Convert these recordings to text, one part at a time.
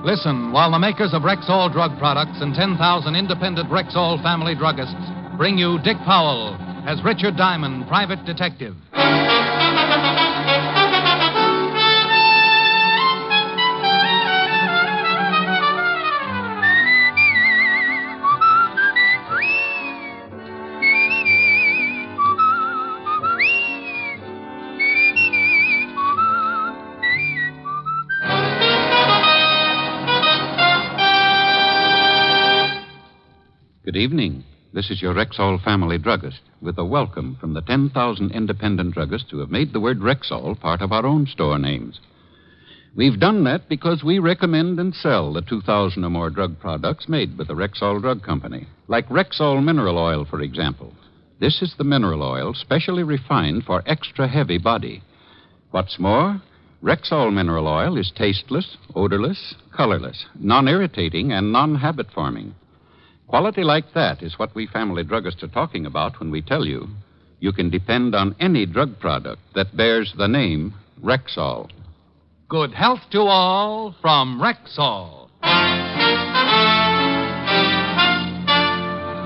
Listen while the makers of Rexall drug products and 10,000 independent Rexall family druggists bring you Dick Powell as Richard Diamond, private detective. Good evening. This is your Rexall family druggist with a welcome from the 10,000 independent druggists who have made the word Rexall part of our own store names. We've done that because we recommend and sell the 2,000 or more drug products made with the Rexall Drug Company, like Rexall mineral oil, for example. This is the mineral oil specially refined for extra heavy body. What's more, Rexall mineral oil is tasteless, odorless, colorless, non-irritating, and non-habit forming. Quality like that is what we family druggists are talking about when we tell you you can depend on any drug product that bears the name Rexall. Good health to all from Rexall.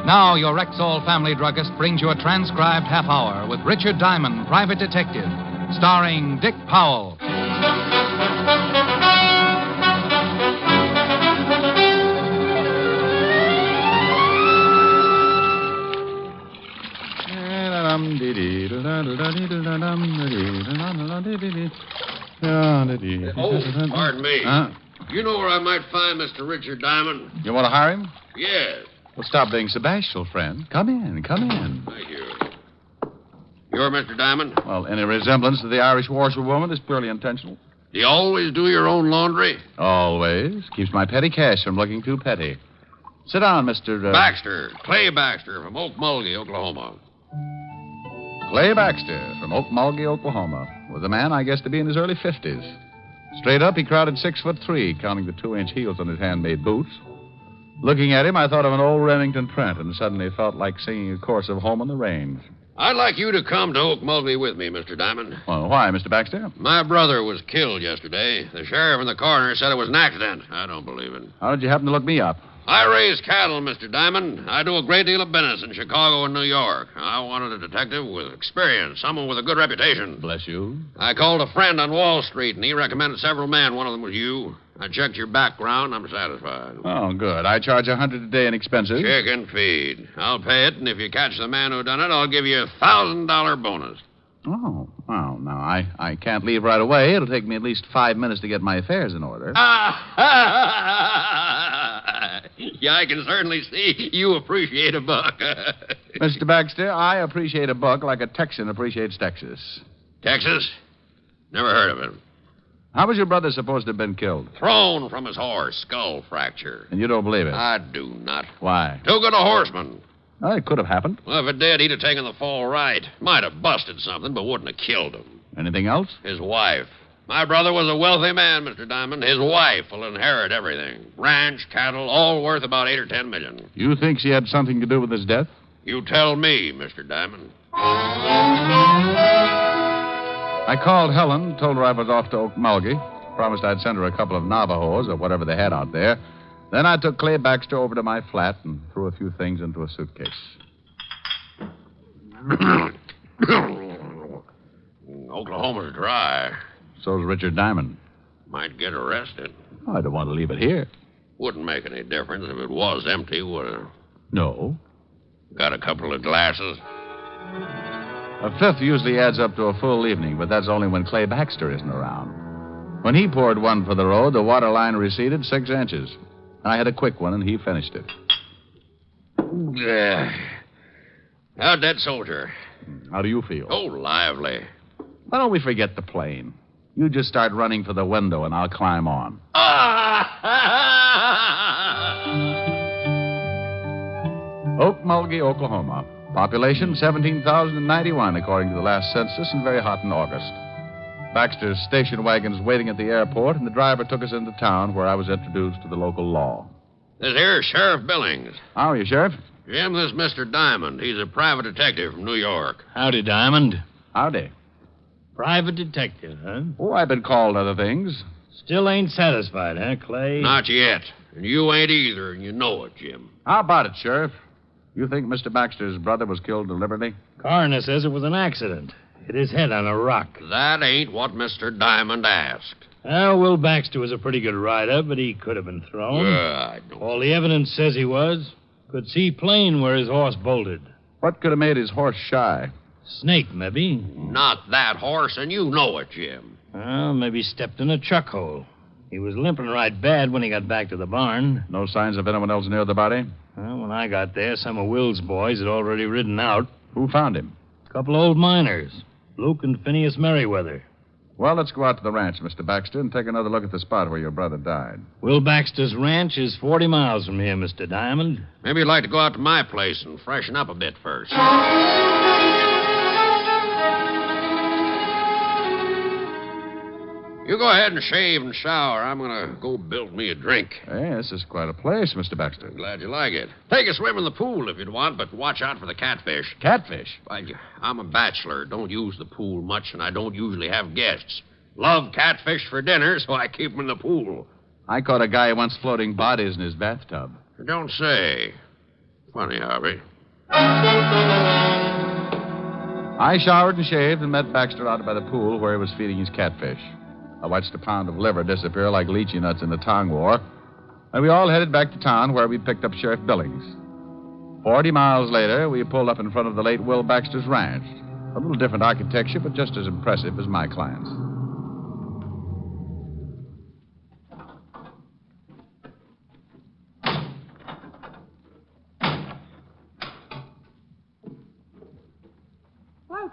Now, your Rexall family druggist brings you a transcribed half hour with Richard Diamond, private detective, starring Dick Powell. Oh, pardon me. Huh? You know where I might find Mr. Richard Diamond? You want to hire him? Yes. Well, stop being so bashful, friend. Come in. Thank you. You're Mr. Diamond? Well, any resemblance to the Irish washerwoman is purely intentional. Do you always do your own laundry? Always. Keeps my petty cash from looking too petty. Sit down, Mr. Baxter. Clay Baxter from Okmulgee, Oklahoma. Clay Baxter from Okmulgee, Oklahoma. Was a man, I guess, to be in his early 50s. Straight up, he crowded 6'3", counting the 2-inch heels on his handmade boots. Looking at him, I thought of an old Remington Trent and suddenly felt like singing a chorus of Home on the Range. I'd like you to come to Okmulgee with me, Mr. Diamond. Well, why, Mr. Baxter? My brother was killed yesterday. The sheriff and the coroner said it was an accident. I don't believe it. How did you happen to look me up? I raise cattle, Mr. Diamond. I do a great deal of business in Chicago and New York. I wanted a detective with experience, someone with a good reputation. Bless you. I called a friend on Wall Street, and he recommended several men. One of them was you. I checked your background. I'm satisfied. Oh, good. I charge $100 a day in expenses. Check and feed. I'll pay it, and if you catch the man who done it, I'll give you a $1,000 bonus. Oh, well, now, I can't leave right away. It'll take me at least 5 minutes to get my affairs in order. Yeah, I can certainly see you appreciate a buck. Mr. Baxter, I appreciate a buck like a Texan appreciates Texas. Texas? Never heard of it. How was your brother supposed to have been killed? Thrown from his horse, skull fracture. And you don't believe it? I do not. Why? Too good a horseman. Well, it could have happened. Well, if it did, he'd have taken the fall right. Might have busted something, but wouldn't have killed him. Anything else? His wife. My brother was a wealthy man, Mr. Diamond. His wife will inherit everything. Ranch, cattle, all worth about $8 or $10 million. You think she had something to do with his death? You tell me, Mr. Diamond. I called Helen, told her I was off to Okmulgee, promised I'd send her a couple of Navajos or whatever they had out there. Then I took Clay Baxter over to my flat and threw a few things into a suitcase. Oklahoma's dry. So's Richard Diamond. Might get arrested. Oh, I don't want to leave it here. Wouldn't make any difference if it was empty, would it? No. Got a couple of glasses? A fifth usually adds up to a full evening, but that's only when Clay Baxter isn't around. When he poured one for the road, the water line receded 6 inches. I had a quick one, and he finished it. How'd that soldier? How do you feel? Oh, lively. Why don't we forget the plane? You just start running for the window, and I'll climb on. Okmulgee, Oklahoma. Population 17,091, according to the last census, and very hot in August. Baxter's station wagon's waiting at the airport, and the driver took us into town where I was introduced to the local law. This here's Sheriff Billings. How are you, Sheriff? Jim, this is Mr. Diamond. He's a private detective from New York. Howdy, Diamond. Howdy. Private detective, huh? Oh, I've been called other things. Still ain't satisfied, huh, Clay? Not yet. And you ain't either, and you know it, Jim. How about it, Sheriff? You think Mr. Baxter's brother was killed deliberately? Coroner says it was an accident. Hit his head on a rock. That ain't what Mr. Diamond asked. Well, Will Baxter was a pretty good rider, but he could have been thrown. I don't... All the evidence says he was. Could see plain where his horse bolted. What could have made his horse shy? Snake, maybe. Not that horse, and you know it, Jim. Well, maybe stepped in a chuck hole. He was limping right bad when he got back to the barn. No signs of anyone else near the body? Well, when I got there, some of Will's boys had already ridden out. Who found him? A couple of old miners, Luke and Phineas Merriweather. Well, let's go out to the ranch, Mr. Baxter, and take another look at the spot where your brother died. Will Baxter's ranch is 40 miles from here, Mr. Diamond. Maybe you'd like to go out to my place and freshen up a bit first. You go ahead and shave and shower. I'm going to go build me a drink. Hey, this is quite a place, Mr. Baxter. Glad you like it. Take a swim in the pool if you'd want, but watch out for the catfish. Catfish? I'm a bachelor. Don't use the pool much, and I don't usually have guests. Love catfish for dinner, so I keep them in the pool. I caught a guy once floating bodies in his bathtub. Don't say. Funny, Harvey. I showered and shaved and met Baxter out by the pool where he was feeding his catfish. I watched a pound of liver disappear like lychee nuts in the Tong War, and we all headed back to town where we picked up Sheriff Billings. 40 miles later, we pulled up in front of the late Will Baxter's ranch. A little different architecture, but just as impressive as my client's.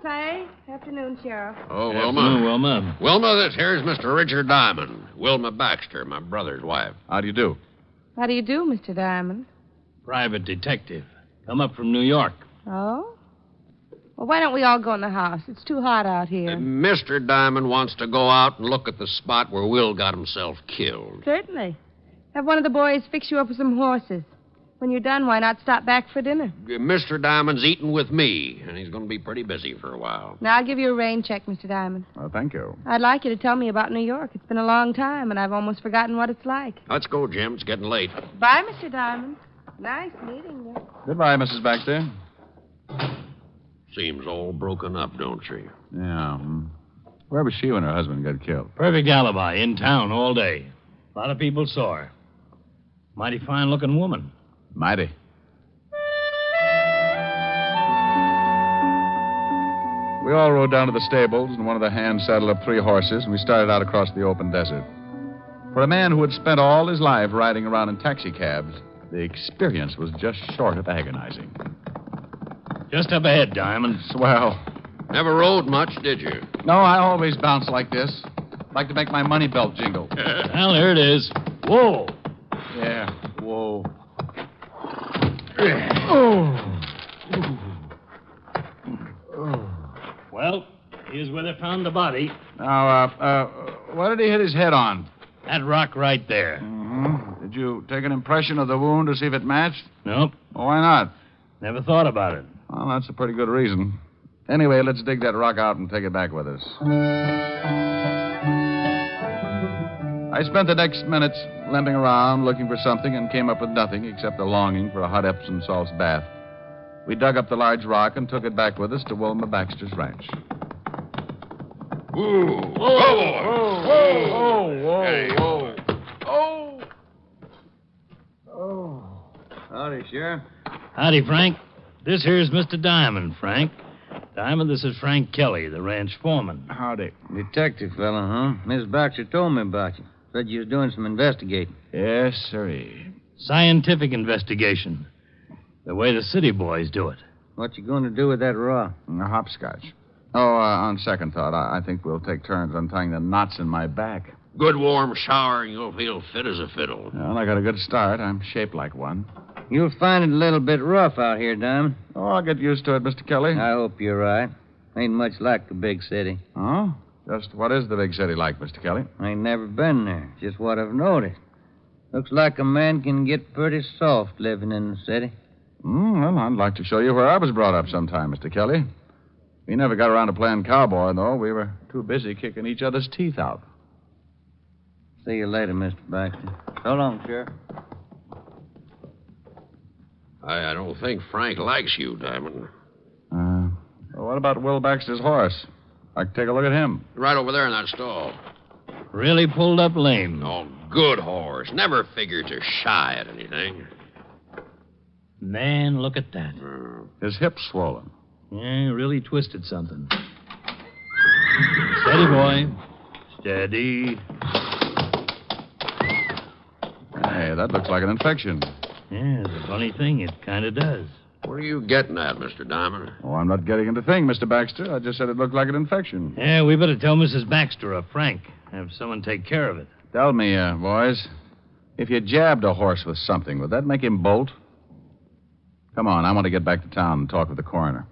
Clay. Afternoon, Sheriff. Oh, Wilma. Afternoon, Wilma. Wilma, this here's Mr. Richard Diamond. Wilma Baxter, my brother's wife. How do you do? How do you do, Mr. Diamond? Private detective. Come up from New York. Oh? Well, why don't we all go in the house? It's too hot out here. Mr. Diamond wants to go out and look at the spot where Will got himself killed. Certainly. Have one of the boys fix you up with some horses. When you're done, why not stop back for dinner? Mr. Diamond's eating with me, and he's going to be pretty busy for a while. Now, I'll give you a rain check, Mr. Diamond. Oh, thank you. I'd like you to tell me about New York. It's been a long time, and I've almost forgotten what it's like. Let's go, Jim. It's getting late. Bye, Mr. Diamond. Nice meeting you. Goodbye, Mrs. Baxter. Seems all broken up, don't she? Yeah. Where was she when her husband got killed? Perfect alibi. In town all day. A lot of people saw her. Mighty fine-looking woman. Mighty. We all rode down to the stables, and one of the hands saddled up 3 horses, and we started out across the open desert. For a man who had spent all his life riding around in taxicabs, the experience was just short of agonizing. Just up ahead, Diamond. Swell. Never rode much, did you? No, I always bounce like this. Like to make my money belt jingle. Well, here it is. Whoa. Yeah, whoa. Well, here's where they found the body. Now, what did he hit his head on? That rock right there. Mm-hmm. Did you take an impression of the wound to see if it matched? Nope. Well, why not? Never thought about it. Well, that's a pretty good reason. Anyway, let's dig that rock out and take it back with us. I spent the next minutes limping around looking for something and came up with nothing except a longing for a hot Epsom salts bath. We dug up the large rock and took it back with us to Wilma Baxter's ranch. Whoa! Howdy, Sheriff. Howdy, Frank. This here's Mr. Diamond, Frank. Diamond, this is Frank Kelly, the ranch foreman. Howdy. Detective fella, huh? Miss Baxter told me about you. Said you was doing some investigating. Yes, sirree. Scientific investigation. The way the city boys do it. What you going to do with that raw? A hopscotch. Oh, on second thought, I think we'll take turns untying the knots in my back. Good warm shower, and you'll feel fit as a fiddle. Well, I got a good start. I'm shaped like one. You'll find it a little bit rough out here, Diamond. Oh, I'll get used to it, Mr. Kelly. I hope you're right. Ain't much like the big city. Oh? Just what is the big city like, Mr. Kelly? I ain't never been there. Just what I've noticed. Looks like a man can get pretty soft living in the city. Well, I'd like to show you where I was brought up sometime, Mr. Kelly. We never got around to playing cowboy, though. We were too busy kicking each other's teeth out. See you later, Mr. Baxter. So long, Sheriff. I don't think Frank likes you, Diamond. Well, what about Will Baxter's horse? I can take a look at him. Right over there in that stall. Really pulled up lame. Oh, good horse. Never figured to shy at anything. Man, look at that. His hip's swollen. Yeah, really twisted something. Steady, boy. Steady. Hey, that looks like an infection. Yeah, it's a funny thing. It kind of does. What are you getting at, Mr. Diamond? Oh, I'm not getting into thing, Mr. Baxter. I just said it looked like an infection. Yeah, we better tell Mrs. Baxter or Frank. Have someone take care of it. Tell me, boys, if you jabbed a horse with something, would that make him bolt? Come on, I want to get back to town and talk with the coroner.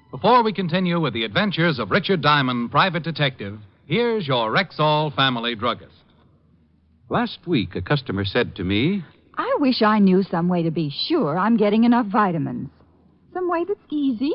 Before we continue with the adventures of Richard Diamond, private detective, here's your Rexall family druggist. Last week, a customer said to me, I wish I knew some way to be sure I'm getting enough vitamins. Some way that's easy,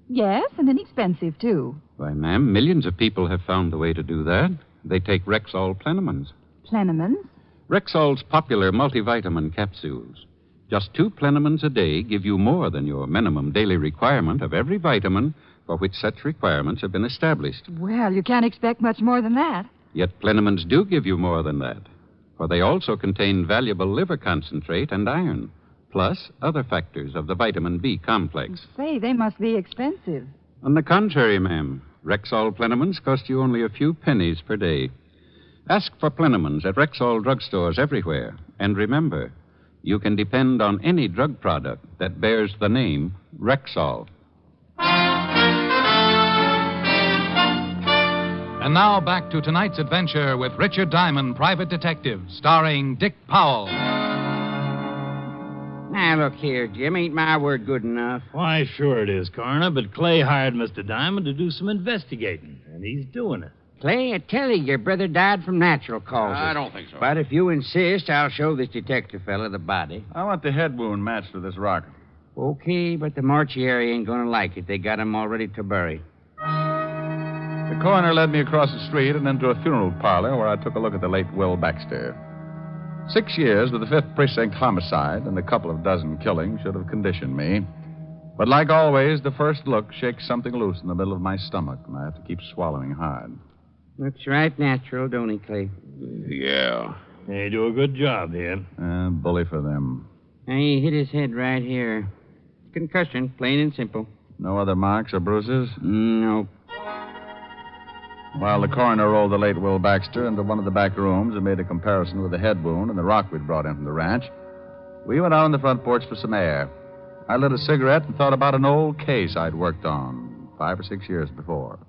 yes, and inexpensive, too. "Why, ma'am, millions of people have found the way to do that. They take Rexall Plenamins. Plenamins? Rexall's popular multivitamin capsules. Just 2 Plenamins a day give you more than your minimum daily requirement of every vitamin for which such requirements have been established. Well, you can't expect much more than that. Yet Plenamins do give you more than that, for they also contain valuable liver concentrate and iron, plus other factors of the vitamin B complex. Say, they must be expensive. On the contrary, ma'am, Rexall Plenamins cost you only a few pennies per day. Ask for Plenamins at Rexall drugstores everywhere, and remember, you can depend on any drug product that bears the name Rexall. And now back to tonight's adventure with Richard Diamond, private detective, starring Dick Powell. Now, look here, Jim. Ain't my word good enough? Why, sure it is, Coroner, but Clay hired Mr. Diamond to do some investigating, and he's doing it. Clay, I tell you, your brother died from natural causes. I don't think so. But if you insist, I'll show this detective fella the body. I want the head wound matched with this rock. Okay, but the mortuary ain't gonna like it. They got him all ready to bury. The coroner led me across the street and into a funeral parlor where I took a look at the late Will Baxter. 6 years with the 5th Precinct homicide and a couple of dozen killings should have conditioned me. But like always, the first look shakes something loose in the middle of my stomach, and I have to keep swallowing hard. Looks right natural, don't he, Clay? Yeah. They do a good job here. Bully for them. He hit his head right here. Concussion, plain and simple. No other marks or bruises? No. While the coroner rolled the late Will Baxter into one of the back rooms and made a comparison with the head wound and the rock we'd brought in from the ranch, we went out on the front porch for some air. I lit a cigarette and thought about an old case I'd worked on 5 or 6 years before.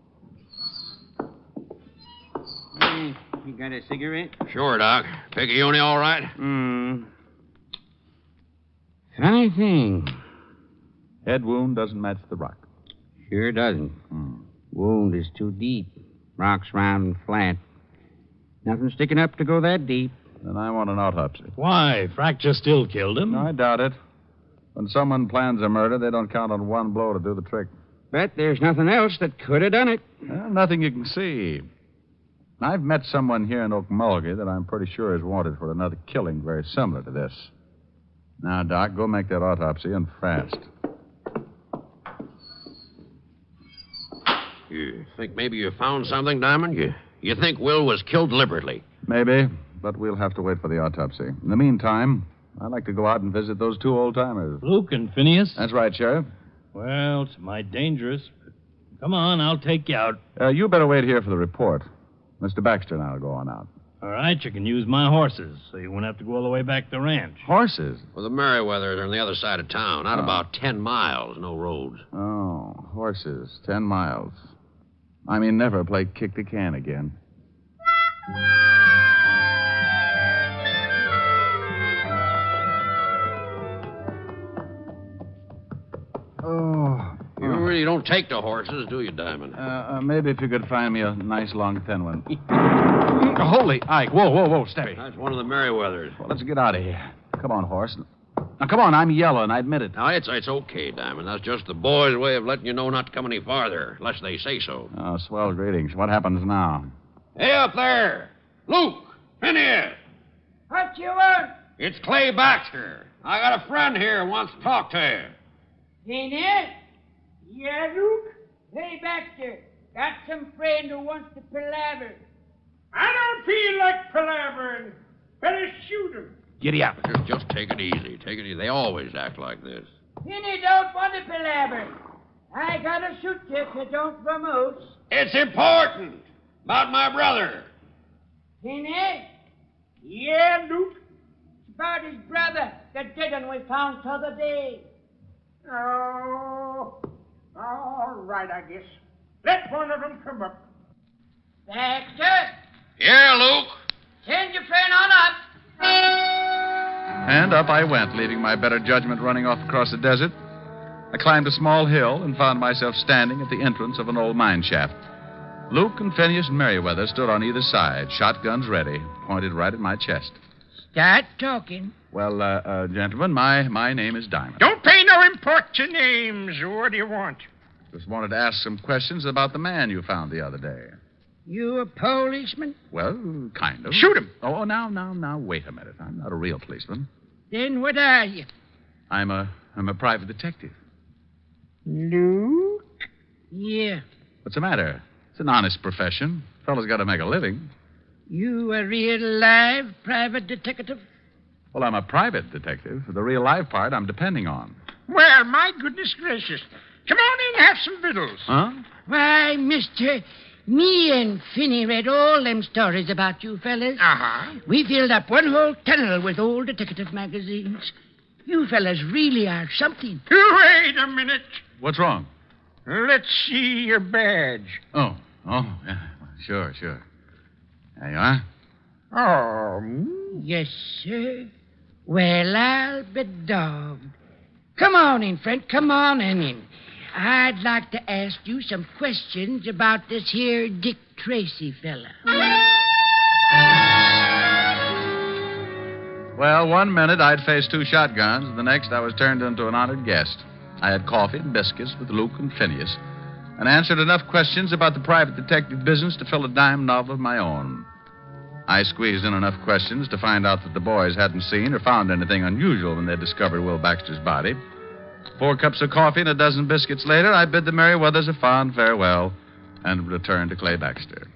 You got a cigarette? Sure, Doc. Picayune all right? Funny thing. Head wound doesn't match the rock. Sure doesn't. Wound is too deep. Rock's round and flat. Nothing sticking up to go that deep. Then I want an autopsy. Why? Fracture still killed him. No, I doubt it. When someone plans a murder, they don't count on one blow to do the trick. But there's nothing else that could have done it. Well, nothing you can see. I've met someone here in Okmulgee that I'm pretty sure is wanted for another killing very similar to this. Now, Doc, go make that autopsy and fast. You think maybe you found something, Diamond? You think Will was killed deliberately? Maybe, but we'll have to wait for the autopsy. In the meantime, I'd like to go out and visit those 2 old-timers. Luke and Phineas? That's right, Sheriff. Well, it's mighty dangerous. But come on, I'll take you out. You better wait here for the report. Mr. Baxter and I will go on out. All right, you can use my horses, so you won't have to go all the way back to the ranch. Horses? Well, the Merriweathers are on the other side of town, out about 10 miles, no roads. Oh, horses, 10 miles. I mean, never play kick the can again. You really don't take to horses, do you, Diamond? Maybe if you could find me a nice, long, thin one. Holy Ike. Whoa, steady. That's one of the Merriweathers. Well, let's get out of here. Come come on, horse. Now, come on, I'm yelling. I admit it. Now, it's okay, Diamond. That's just the boys' way of letting you know not to come any farther, unless they say so. Oh, swell greetings. What happens now? Hey, up there! Luke! Phineas! What you want? It's Clay Baxter. I got a friend here who wants to talk to you. Phineas? Yeah, Luke? Hey, Baxter. Got some friend who wants to palaver. I don't feel like palavering. Better shoot him. Giddy up. Just take it easy. Take it easy. They always act like this. Phineas don't want to palaver. I gotta shoot you if you don't vamoose. It's important. About my brother. Phineas? Yeah, Luke? It's about his brother, the dead one we found t'other day. Oh, all right, I guess. Let one of them come up. Baxter? Yeah, Luke? Send your friend on up. And up I went, leaving my better judgment running off across the desert. I climbed a small hill and found myself standing at the entrance of an old mine shaft. Luke and Phineas and Merriweather stood on either side, shotguns ready, pointed right at my chest. Start talking. Well, gentlemen, my name is Diamond. Don't pay no import to names. What do you want? Just wanted to ask some questions about the man you found the other day. You a policeman? Well, kind of. Shoot him. Oh, now, wait a minute. I'm not a real policeman. Then what are you? I'm a private detective. Luke? Yeah. What's the matter? It's an honest profession. Fellow's got to make a living. You a real live private detective? Well, I'm a private detective. The real live part I'm depending on. Well, my goodness gracious. Come on in and have some victuals. Huh? Why, mister, me and Finney read all them stories about you fellas. Uh-huh. We filled up one whole tunnel with old detective magazines. You fellas really are something. Wait a minute. What's wrong? Let's see your badge. Oh, yeah. Sure. There you are. Oh. Yes, sir. Well, I'll be dogged. Come on in, friend. Come on in. I'd like to ask you some questions about this here Dick Tracy fella. Well, 1 minute I'd faced 2 shotguns. The next I was turned into an honored guest. I had coffee and biscuits with Luke and Phineas and answered enough questions about the private detective business to fill a dime novel of my own. I squeezed in enough questions to find out that the boys hadn't seen or found anything unusual when they discovered Will Baxter's body. 4 cups of coffee and a dozen biscuits later, I bid the Merriweathers a fond farewell and returned to Clay Baxter.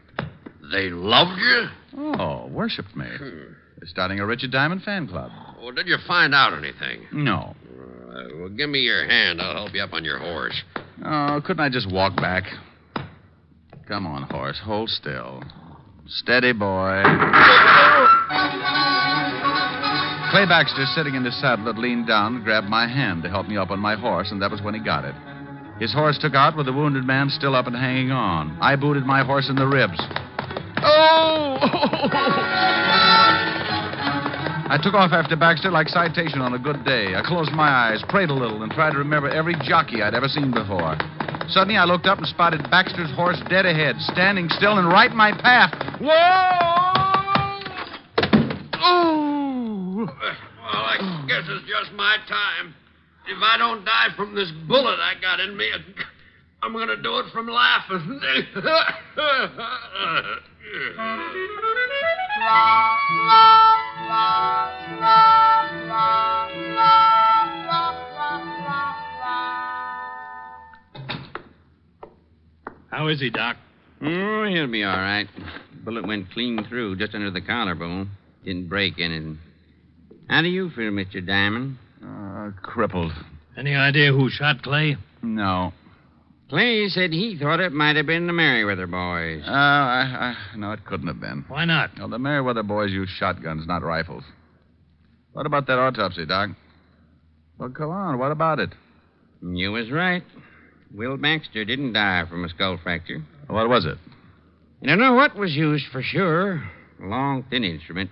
They loved you? Oh, worshipped me. They're starting a Richard Diamond fan club. Well, did you find out anything? No. Well, give me your hand. I'll help you up on your horse. Oh, couldn't I just walk back? Come on, horse. Hold still. Steady, boy. Clay Baxter, sitting in his saddle, had leaned down and grabbed my hand to help me up on my horse, and that was when he got it. His horse took out with the wounded man still up and hanging on. I booted my horse in the ribs. Oh! I took off after Baxter like citation on a good day. I closed my eyes, prayed a little, and tried to remember every jockey I'd ever seen before. Suddenly, I looked up and spotted Baxter's horse dead ahead, standing still and right in my path. Whoa! Oh! Well, I guess it's just my time. If I don't die from this bullet I got in me, I'm going to do it from laughing. How is he, Doc? Oh, he'll be all right. Bullet went clean through, just under the collarbone. Didn't break anything. How do you feel, Mr. Diamond? Crippled. Any idea who shot Clay? No. Clay said he thought it might have been the Merriweather boys. No, it couldn't have been. Why not? No, the Merriweather boys used shotguns, not rifles. What about that autopsy, Doc? Well, go on. What about it? You was right. Will Baxter didn't die from a skull fracture. What was it? I don't know what was used for sure. A long, thin instrument.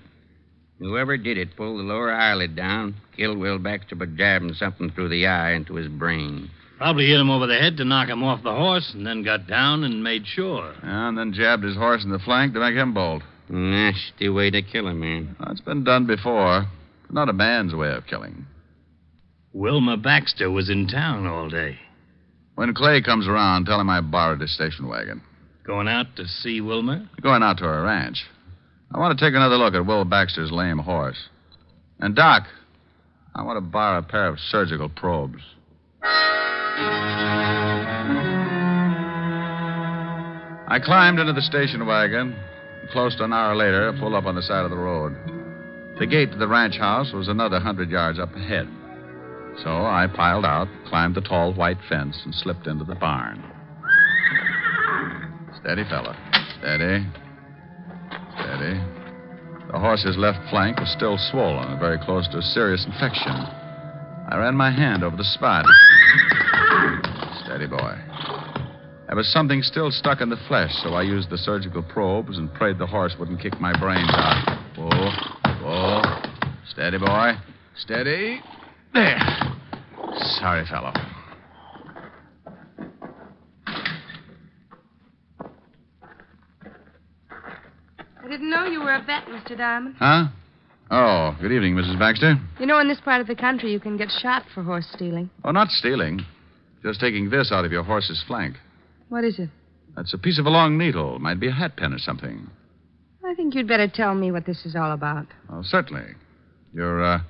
Whoever did it pulled the lower eyelid down, killed Will Baxter by jabbing something through the eye into his brain. Probably hit him over the head to knock him off the horse, and then got down and made sure. And then jabbed his horse in the flank to make him bolt. Nasty way to kill a man. Well, it's been done before. Not a man's way of killing. Wilma Baxter was in town all day. When Clay comes around, tell him I borrowed his station wagon. Going out to see Wilma? Going out to her ranch. I want to take another look at Will Baxter's lame horse. And, Doc, I want to borrow a pair of surgical probes. I climbed into the station wagon. Close to an hour later, I pulled up on the side of the road. The gate to the ranch house was another 100 yards up ahead. So I piled out, climbed the tall white fence, and slipped into the barn. Steady, fella. Steady. Steady. The horse's left flank was still swollen and very close to a serious infection. I ran my hand over the spot. Steady, boy. There was something still stuck in the flesh, so I used the surgical probes and prayed the horse wouldn't kick my brains out. Whoa. Steady, boy. Steady. There. Sorry, fellow. I didn't know you were a vet, Mr. Diamond. Huh? Oh, good evening, Mrs. Baxter. You know, in this part of the country, you can get shot for horse stealing. Oh, not stealing. Just taking this out of your horse's flank. What is it? That's a piece of a long needle. Might be a hat pin or something. I think you'd better tell me what this is all about. Oh, certainly. Your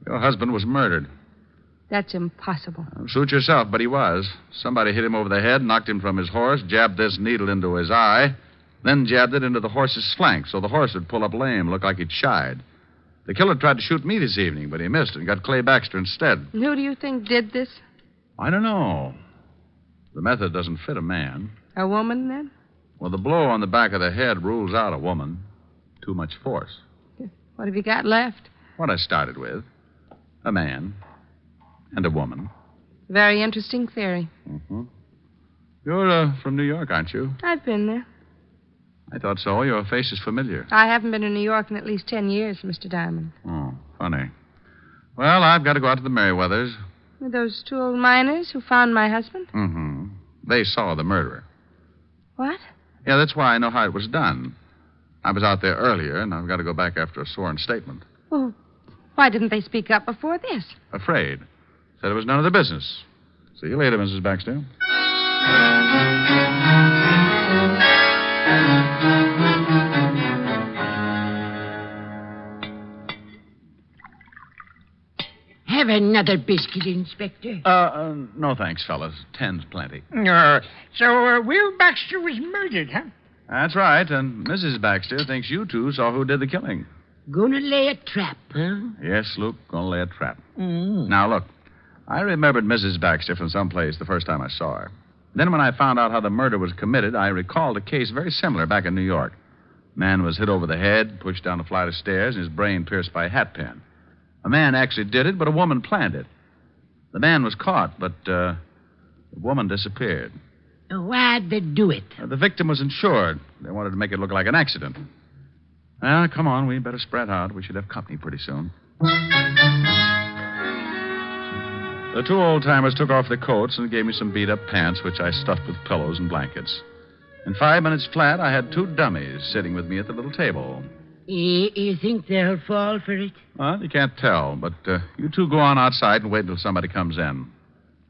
husband was murdered. That's impossible. Suit yourself, but he was. Somebody hit him over the head, knocked him from his horse, jabbed this needle into his eye, then jabbed it into the horse's flank so the horse would pull up lame, look like he'd shied. The killer tried to shoot me this evening, but he missed and got Clay Baxter instead. And who do you think did this? I don't know. The method doesn't fit a man. A woman, then? Well, the blow on the back of the head rules out a woman. Too much force. What have you got left? What I started with. A man. And a woman. Very interesting theory. Mm-hmm. You're from New York, aren't you? I've been there. I thought so. Your face is familiar. I haven't been in New York in at least 10 years, Mr. Diamond. Oh, funny. Well, I've got to go out to the Merriweathers. With those two old miners who found my husband? Mm-hmm. They saw the murderer. What? Yeah, that's why I know how it was done. I was out there earlier, and I've got to go back after a sworn statement. Well, why didn't they speak up before this? Afraid. Said it was none of their business. See you later, Mrs. Baxter. Have another biscuit, Inspector. No thanks, fellas. 10's plenty. So Will Baxter was murdered, huh? That's right, and Mrs. Baxter thinks you two saw who did the killing. Gonna lay a trap, huh? Yes, Luke, gonna lay a trap. Now, look, I remembered Mrs. Baxter from someplace the first time I saw her. Then when I found out how the murder was committed, I recalled a case very similar back in New York. Man was hit over the head, pushed down a flight of stairs, and his brain pierced by a hat pin. A man actually did it, but a woman planned it. The man was caught, but the woman disappeared. Why'd they do it? The victim was insured. They wanted to make it look like an accident. Well, come on, we better spread out. We should have company pretty soon. The two old-timers took off their coats and gave me some beat-up pants, which I stuffed with pillows and blankets. In 5 minutes flat, I had two dummies sitting with me at the little table. You think they'll fall for it? Well, you can't tell, but you two go on outside and wait until somebody comes in.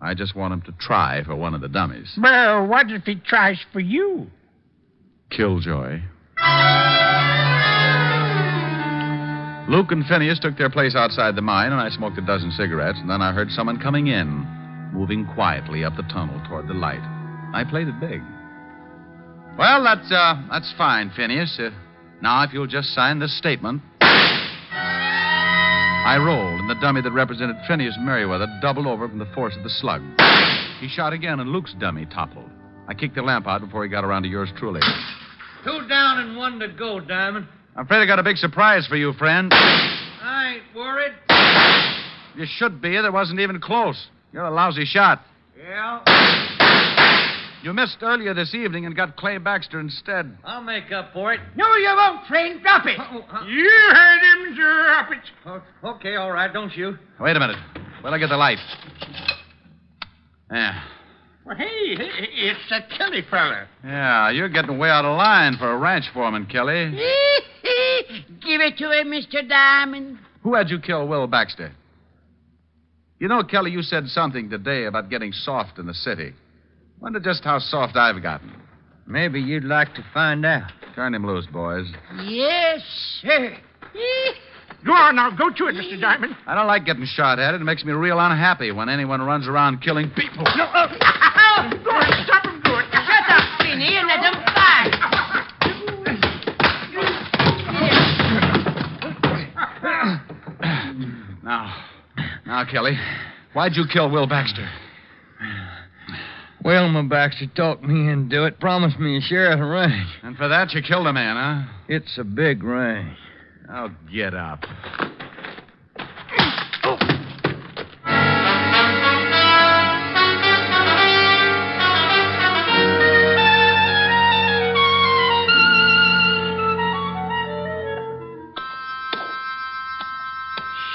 I just want him to try for one of the dummies. Well, what if he tries for you? Killjoy. Luke and Phineas took their place outside the mine, and I smoked a dozen cigarettes, and then I heard someone coming in, moving quietly up the tunnel toward the light. I played it big. Well, that's fine, Phineas. Now, if you'll just sign this statement. I rolled, and the dummy that represented Phineas Merriweather doubled over from the force of the slug. He shot again, and Luke's dummy toppled. I kicked the lamp out before he got around to yours truly. 2 down and 1 to go, Diamond. I'm afraid I got a big surprise for you, friend. I ain't worried. You should be. That wasn't even close. You're a lousy shot. Yeah? You missed earlier this evening and got Clay Baxter instead. I'll make up for it. No, you won't, friend. Drop it. You heard him, drop it. Okay, all right. Don't shoot. Wait a minute. Wait till I get the light. Yeah. Well, hey, it's that Kelly fella. Yeah, you're getting way out of line for a ranch foreman, Kelly. Give it to him, Mr. Diamond. Who had you kill Will Baxter? You know, Kelly, you said something today about getting soft in the city. Wonder just how soft I've gotten. Maybe you'd like to find out. Turn him loose, boys. Yes, sir. Go on now. Go to it, Mr. Diamond. I don't like getting shot at. It makes me real unhappy when anyone runs around killing people. No, go on. Stop him. Do it. Shut up, Sweeney, and let him Now, Kelly, why'd you kill Will Baxter? Wilma Baxter talked me into it, promised me a share of the ranch. And for that, you killed a man, huh? It's a big ranch. Oh, get up.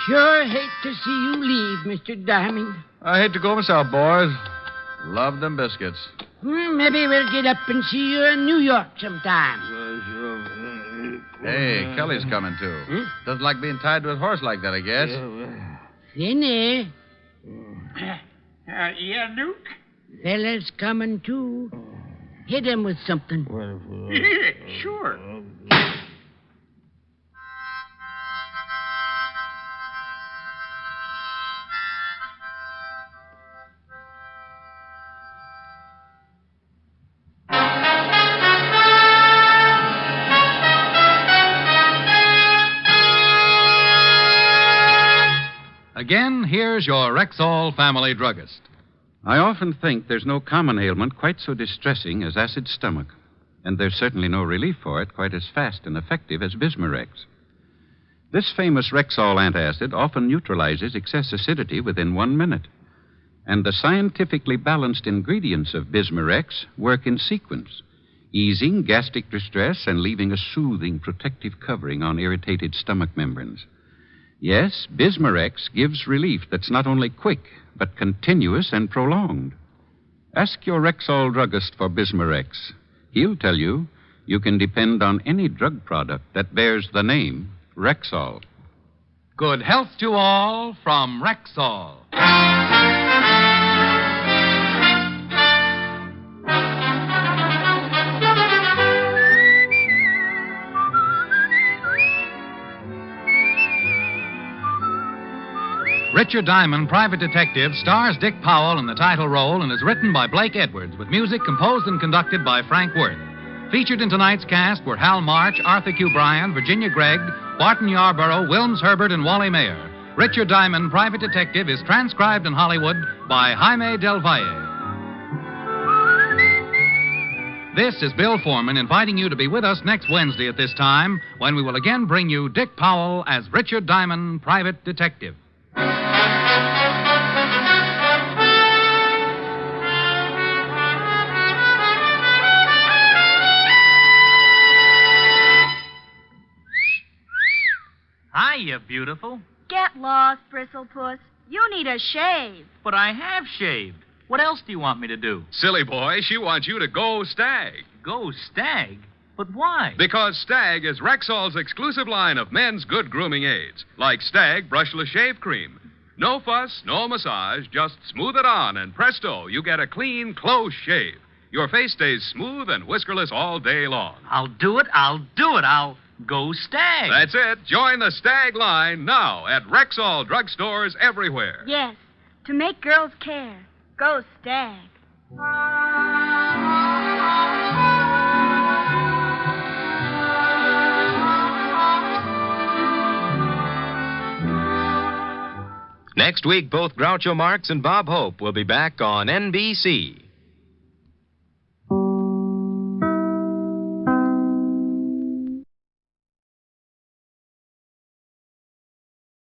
Sure hate to see you leave, Mr. Diamond. I hate to go myself, boys. Love them biscuits. Maybe we'll get up and see you in New York sometime. Hey, Kelly's coming, too. Doesn't like being tied to a horse like that, I guess. Finney. Yeah, Duke? Fella's coming, too. Hit him with something. Yeah, sure. Again, here's your Rexall family druggist. I often think there's no common ailment quite so distressing as acid stomach, and there's certainly no relief for it quite as fast and effective as Bismarex. This famous Rexall antacid often neutralizes excess acidity within 1 minute, and the scientifically balanced ingredients of Bismarex work in sequence, easing gastric distress and leaving a soothing protective covering on irritated stomach membranes. Yes, Bismarex gives relief that's not only quick, but continuous and prolonged. Ask your Rexall druggist for Bismarex. He'll tell you you can depend on any drug product that bears the name Rexall. Good health to all from Rexall. Richard Diamond, Private Detective, stars Dick Powell in the title role and is written by Blake Edwards with music composed and conducted by Frank Worth. Featured in tonight's cast were Hal March, Arthur Q. Bryan, Virginia Gregg, Barton Yarborough, Wilms Herbert, and Wally Mayer. Richard Diamond, Private Detective, is transcribed in Hollywood by Jaime Del Valle. This is Bill Foreman inviting you to be with us next Wednesday at this time when we will again bring you Dick Powell as Richard Diamond, Private Detective. Hiya, beautiful. Get lost, Bristlepuss. You need a shave. But I have shaved. What else do you want me to do? Silly boy, she wants you to go Stag. Go Stag? But why? Because Stag is Rexall's exclusive line of men's good grooming aids, like Stag Brushless Shave Cream. No fuss, no massage, just smooth it on, and presto, you get a clean, close shave. Your face stays smooth and whiskerless all day long. I'll do it. I'll go Stag. That's it. Join the Stag line now at Rexall drugstores everywhere. Yes, to make girls care. Go Stag. Next week, both Groucho Marx and Bob Hope will be back on NBC.